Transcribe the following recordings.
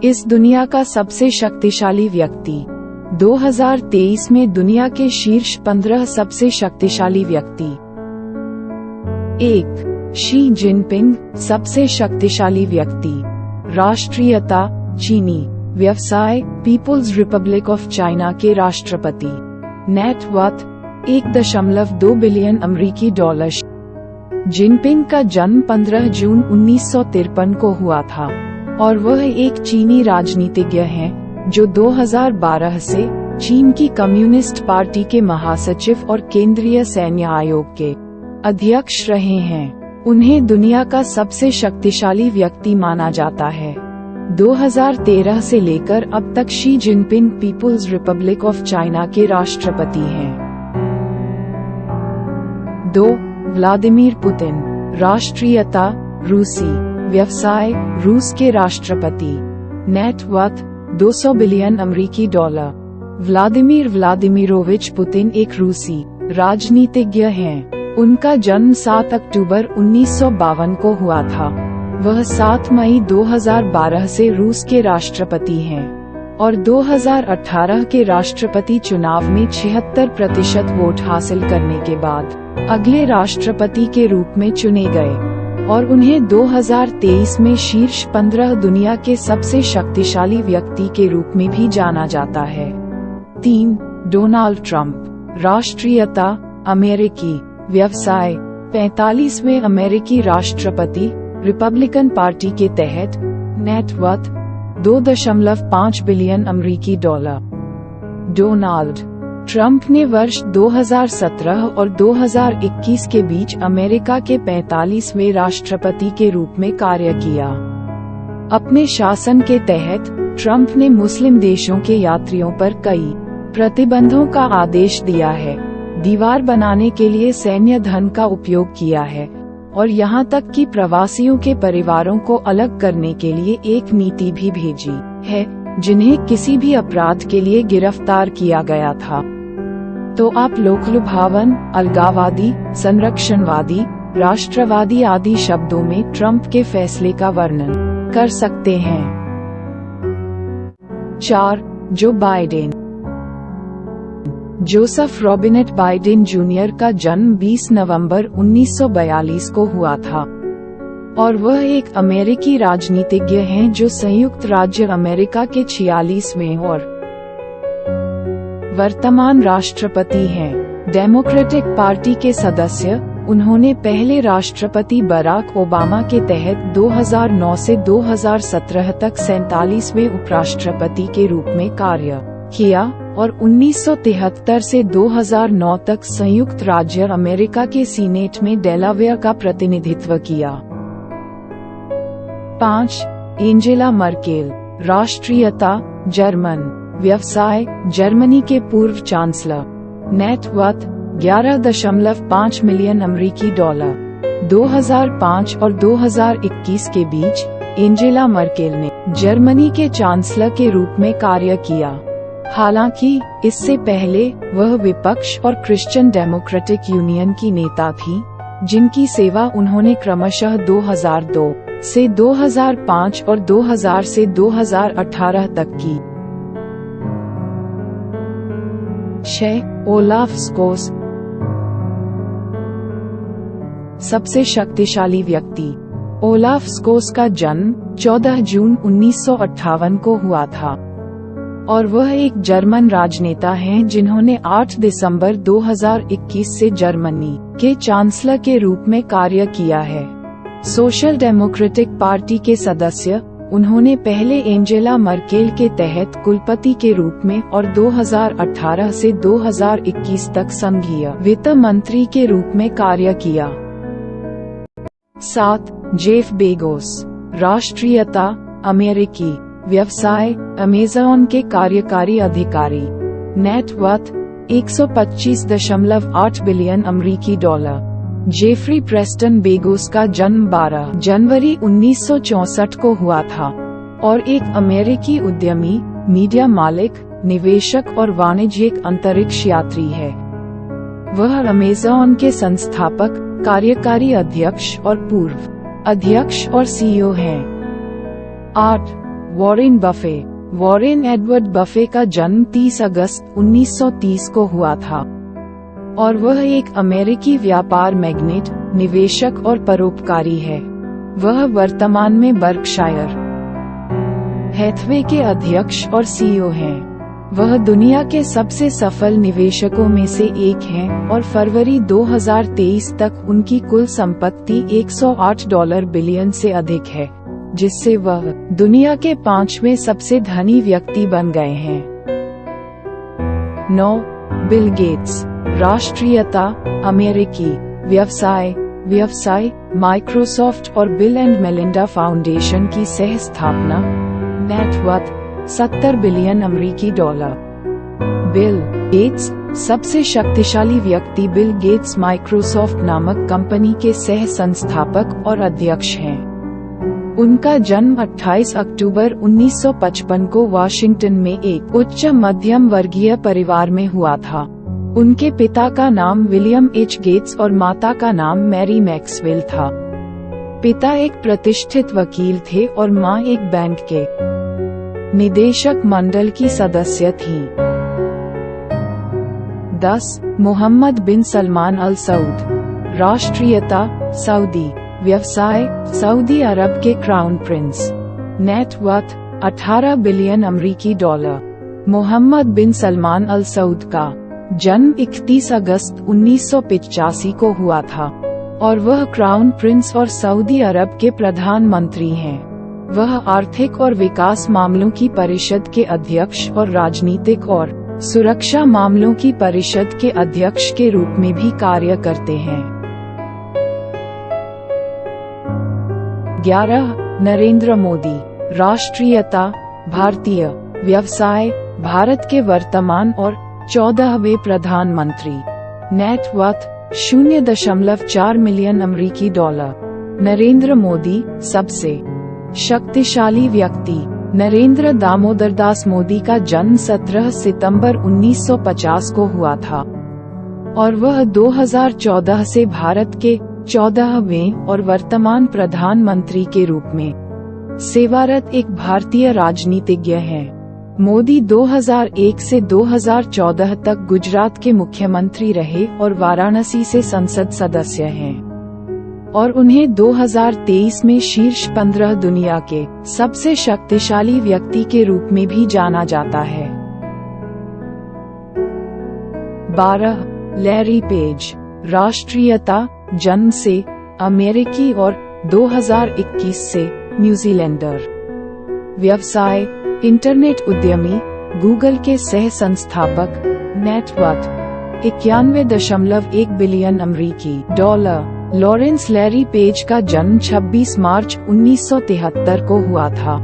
इस दुनिया का सबसे शक्तिशाली व्यक्ति। 2023 में दुनिया के शीर्ष 15 सबसे शक्तिशाली व्यक्ति। 1. शी जिनपिंग, सबसे शक्तिशाली व्यक्ति। राष्ट्रीयता चीनी। व्यवसाय पीपुल्स रिपब्लिक ऑफ चाइना के राष्ट्रपति। नेटवर्थ 1.2 बिलियन अमेरिकी डॉलर। जिनपिंग का जन्म 15 जून 1953 को हुआ था और वह एक चीनी राजनीतिज्ञ हैं जो 2012 से चीन की कम्युनिस्ट पार्टी के महासचिव और केंद्रीय सैन्य आयोग के अध्यक्ष रहे हैं। उन्हें दुनिया का सबसे शक्तिशाली व्यक्ति माना जाता है। 2013 से लेकर अब तक Xi Jinping People's Republic of China के राष्ट्रपति हैं। 2. Vladimir Putin. राष्ट्रीयता रूसी। व्यवसाय रूस के राष्ट्रपति। नेटवर्थ 200 बिलियन अमेरिकी डॉलर। व्लादिमीर व्लादिमीरोविच पुतिन एक रूसी राजनीतिज्ञ हैं। उनका जन्म 7 अक्टूबर 1952 को हुआ था। वह 7 मई 2012 से रूस के राष्ट्रपति हैं और 2018 के राष्ट्रपति चुनाव में 76% वोट हासिल करने के बाद अगले राष्ट्रपति के रूप में चुने गए और उन्हें 2023 में शीर्ष 15 दुनिया के सबसे शक्तिशाली व्यक्ति के रूप में भी जाना जाता है। 3. Donald Trump. राष्ट्रीयता अमेरिकी। व्यवसाय 45वें अमेरिकी राष्ट्रपति, रिपब्लिकन पार्टी के तहत। नेटवर्थ 2.5 बिलियन अमेरिकी डॉलर। डोनाल्ड ट्रंप ने वर्ष 2017 और 2021 के बीच अमेरिका के 45वें राष्ट्रपति के रूप में कार्य किया। अपने शासन के तहत ट्रंप ने मुस्लिम देशों के यात्रियों पर कई प्रतिबंधों का आदेश दिया है, दीवार बनाने के लिए सैन्य धन का उपयोग किया है और यहाँ तक कि प्रवासियों के परिवारों को अलग करने के लिए एक नीति भी भेजी है जिन्हें किसी भी अपराध के लिए गिरफ्तार किया गया था। तो आप लोकलुभावन, अलगाववादी, संरक्षणवादी, राष्ट्रवादी आदि शब्दों में ट्रंप के फैसले का वर्णन कर सकते हैं। 4. Joe Biden. Joseph Robinette Biden Junior का जन्म 20 नवंबर 1942 को हुआ था और वह एक अमेरिकी राजनीतिज्ञ हैं जो संयुक्त राज्य अमेरिका के 46वें और वर्तमान राष्ट्रपति हैं। डेमोक्रेटिक पार्टी के सदस्य, उन्होंने पहले राष्ट्रपति बराक ओबामा के तहत 2009 से 2017 तक 47वें उपराष्ट्रपति के रूप में कार्य किया और 1973 से 2009 तक संयुक्त राज्य अमेरिका के सीनेट में डेलावेयर का प्रतिनिधित्व किया। 5. Angela Merkel. राष्ट्रीयता जर्मन। व्यवसाय जर्मनी के पूर्व चांसलर। नेटवर्थ 11.5 मिलियन अमेरिकी डॉलर। 2005 और 2021 के बीच एंजेला मर्केल ने जर्मनी के चांसलर के रूप में कार्य किया। हालांकि इससे पहले वह विपक्ष और क्रिश्चियन डेमोक्रेटिक यूनियन की नेता थी, जिनकी सेवा उन्होंने क्रमशः 2002 से 2005 और 2000 से 2018 तक की। 6. ओलाफ स्कोस। सबसे शक्तिशाली व्यक्ति। ओलाफ स्कोस का जन्म 14 जून 1958 को हुआ था और वह एक जर्मन राजनेता हैं जिन्होंने 8 दिसंबर 2021 से जर्मनी के चांसलर के रूप में कार्य किया है। सोशल डेमोक्रेटिक पार्टी के सदस्य, उन्होंने पहले एंजेला मर्केल के तहत कुलपति के रूप में और 2018 से 2021 तक संघीय वित्त मंत्री के रूप में कार्य किया। 7. Jeff Bezos. राष्ट्रीयता अमेरिकी। व्यवसाय अमेज़न के कार्यकारी अधिकारी। नेटवर्थ 125.8 बिलियन अमेरिकी डॉलर। जेफरी प्रेस्टन बेजोस का जन्म 12 जनवरी 1964 को हुआ था और एक अमेरिकी उद्यमी, मीडिया मालिक, निवेशक और वाणिज्यिक अंतरिक्ष यात्री है। वह अमेज़न के संस्थापक, कार्यकारी अध्यक्ष और पूर्व अध्यक्ष और CEO हैं। 8. Warren Buffett. Warren Edward Buffett का जन्म 30 अगस्त 1930 को हुआ था और वह एक अमेरिकी व्यापार मैग्नेट, निवेशक और परोपकारी है। वह वर्तमान में बर्कशायर हैथवे के अध्यक्ष और सीईओ हैं। वह दुनिया के सबसे सफल निवेशकों में से एक हैं और फरवरी 2023 तक उनकी कुल संपत्ति $108 बिलियन से अधिक है, जिससे वह दुनिया के 5वें सबसे धनी व्यक्ति बन गए हैं। 9. Bill Gates. राष्ट्रीयता अमेरिकी। व्यवसाय माइक्रोसॉफ्ट और बिल एंड मेलिंडा फाउंडेशन की सह स्थापना। नेटवर्थ $70 बिलियन अमेरिकी डॉलर। बिल गेट्स सबसे शक्तिशाली व्यक्ति। बिल गेट्स माइक्रोसॉफ्ट नामक कंपनी के सह संस्थापक और अध्यक्ष हैं। उनका जन्म 28 अक्टूबर 1955 को वाशिंगटन में एक उच्च मध्यम वर्गीय परिवार में हुआ था। उनके पिता का नाम विलियम एच गेट्स और माता का नाम मैरी मैक्सवेल था। पिता एक प्रतिष्ठित वकील थे और मां एक बैंक के निदेशक मंडल की सदस्य थीं। 10. मोहम्मद बिन सलमान अल सऊद। राष्ट्रीयता सऊदी। व्यवसाय सऊदी अरब के क्राउन प्रिंस। नेटवर्थ $18 बिलियन अमेरिकी डॉलर। मोहम्मद बिन सलमान अल सऊद का जन्म 31 अगस्त 1985 को हुआ था और वह क्राउन प्रिंस और सऊदी अरब के प्रधानमंत्री हैं। वह आर्थिक और विकास मामलों की परिषद के अध्यक्ष और राजनीतिक और सुरक्षा मामलों की परिषद के अध्यक्ष के रूप में भी कार्य करते हैं। 11. नरेंद्र मोदी। राष्ट्रीयता भारतीय। व्यवसाय भारत के वर्तमान और 14वें प्रधानमंत्री। नेटवर्थ $0.4 मिलियन अमेरिकी डॉलर। नरेंद्र मोदी सबसे शक्तिशाली व्यक्ति। नरेंद्र दामोदर दास मोदी का जन्म 17 सितंबर 1950 को हुआ था और वह 2014 से भारत के 14वें और वर्तमान प्रधानमंत्री के रूप में सेवारत एक भारतीय राजनीतिज्ञ हैं। मोदी 2001 से 2014 तक गुजरात के मुख्यमंत्री रहे और वाराणसी से संसद सदस्य हैं और उन्हें 2023 में शीर्ष 15 दुनिया के सबसे शक्तिशाली व्यक्ति के रूप में भी जाना जाता है। 12. Larry page. राष्ट्रीयता जन्म से अमेरिकी और 2021 से न्यूजीलैंडर। व्यवसाय इंटरनेट उद्यमी, गूगल के सह संस्थापक। नेटवर्थ $91.1 बिलियन अमेरिकी डॉलर। लॉरेंस लैरी पेज का जन्म 26 मार्च 1973 को हुआ था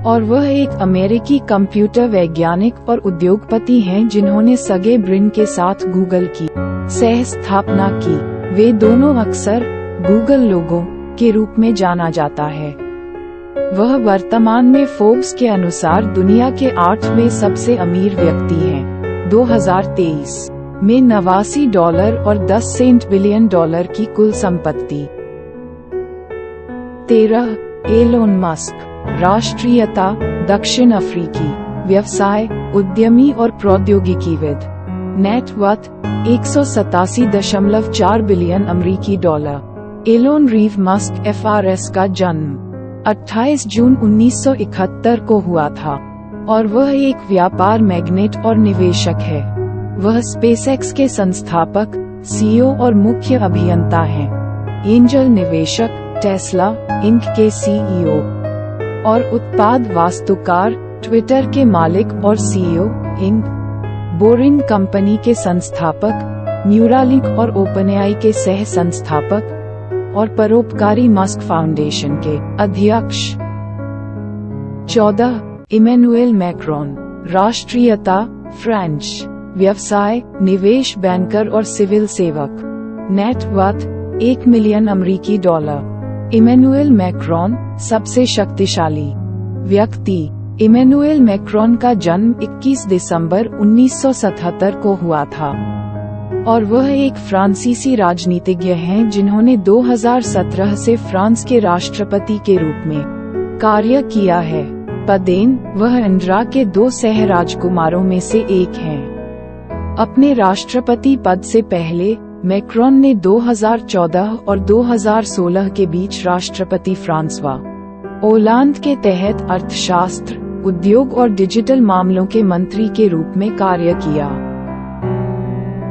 और वह एक अमेरिकी कंप्यूटर वैज्ञानिक और उद्योगपति हैं जिन्होंने सर्गे ब्रिन के साथ गूगल की सह स्थापना की। वे दोनों अक्सर गूगल लोगों के रूप में जाना जाता है। वह वर्तमान में फोर्ब्स के अनुसार दुनिया के 8वें सबसे अमीर व्यक्ति हैं। 2023 में $89 और 10 बिलियन डॉलर की कुल संपत्ति। 13. Elon Musk. राष्ट्रीयता दक्षिण अफ्रीकी। व्यवसाय उद्यमी और प्रौद्योगिकीविद। नेटवर्थ $187.4 बिलियन अमेरिकी dollar. Elon Reeve Musk FRS का जन्म 28 जून 1971 को हुआ था और वह एक व्यापार मैग्नेट और निवेशक है। वह स्पेसएक्स के संस्थापक, सीईओ और मुख्य अभियंता हैं। एंजल निवेशक टेस्ला इंक के सीईओ और उत्पाद वास्तुकार, ट्विटर के मालिक और सीईओ, इंक बोरिंग कंपनी के संस्थापक, न्यूरालिंक और ओपनएआई के सह संस्थापक और परोपकारी मस्क फाउंडेशन के अध्यक्ष। 14. Emmanuel Macron. राष्ट्रीयता फ्रेंच। व्यवसाय निवेश बैंकर और सिविल सेवक। नेटवर्थ $1 मिलियन अमेरिकी डॉलर। इमैनुएल मैक्रोन सबसे शक्तिशाली व्यक्ति। इमैनुएल मैक्रोन का जन्म 21 दिसंबर 1977 को हुआ था और वह एक फ्रांसीसी राजनीतिज्ञ हैं जिन्होंने 2017 से फ्रांस के राष्ट्रपति के रूप में कार्य किया है। पदेन, वह इंदिरा के 2 सह राजकुमारों में से एक हैं। अपने राष्ट्रपति पद से पहले मैक्रोन ने 2014 और 2016 के बीच राष्ट्रपति फ्रांसवा ओलांद के तहत अर्थशास्त्र, उद्योग और डिजिटल मामलों के मंत्री के रूप में कार्य किया।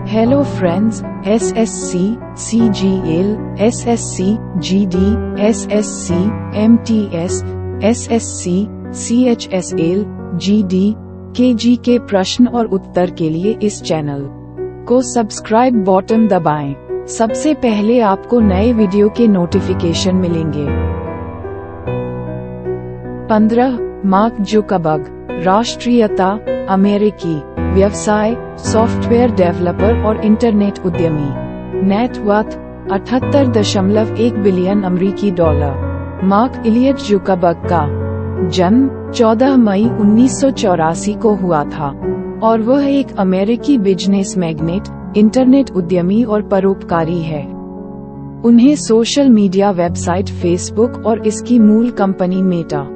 Hello friends, SSC, CGL, SSC, GD, SSC, MTS, SSC, CHSL, GD, KG के प्रश्न और उत्तर के लिए इस चैनल को सब्सक्राइब बटन दबाएं। सबसे पहले आपको नए वीडियो के नोटिफिकेशन मिलेंगे। 15 मार्क जुकरबर्ग, राष्ट्रीयता अमेरिकी, व्यवसाय सॉफ्टवेयर डेवलपर और इंटरनेट उद्यमी, नेटवर्थ 78.1 बिलियन अमेरिकी डॉलर। मार्क इलियट जुकरबर्ग का जन्म 14 मई 1984 को हुआ था और वह एक अमेरिकी बिजनेस मैग्नेट, इंटरनेट उद्यमी और परोपकारी है। उन्हें सोशल मीडिया वेबसाइट फेसबुक और इसकी मूल कंपनी मेटा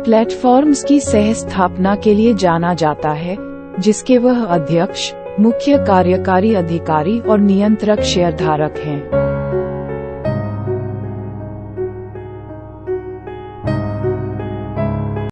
प्लेटफॉर्म्स की सह स्थापना के लिए जाना जाता है, जिसके वह अध्यक्ष, मुख्य कार्यकारी अधिकारी और नियंत्रक शेयरधारक हैं।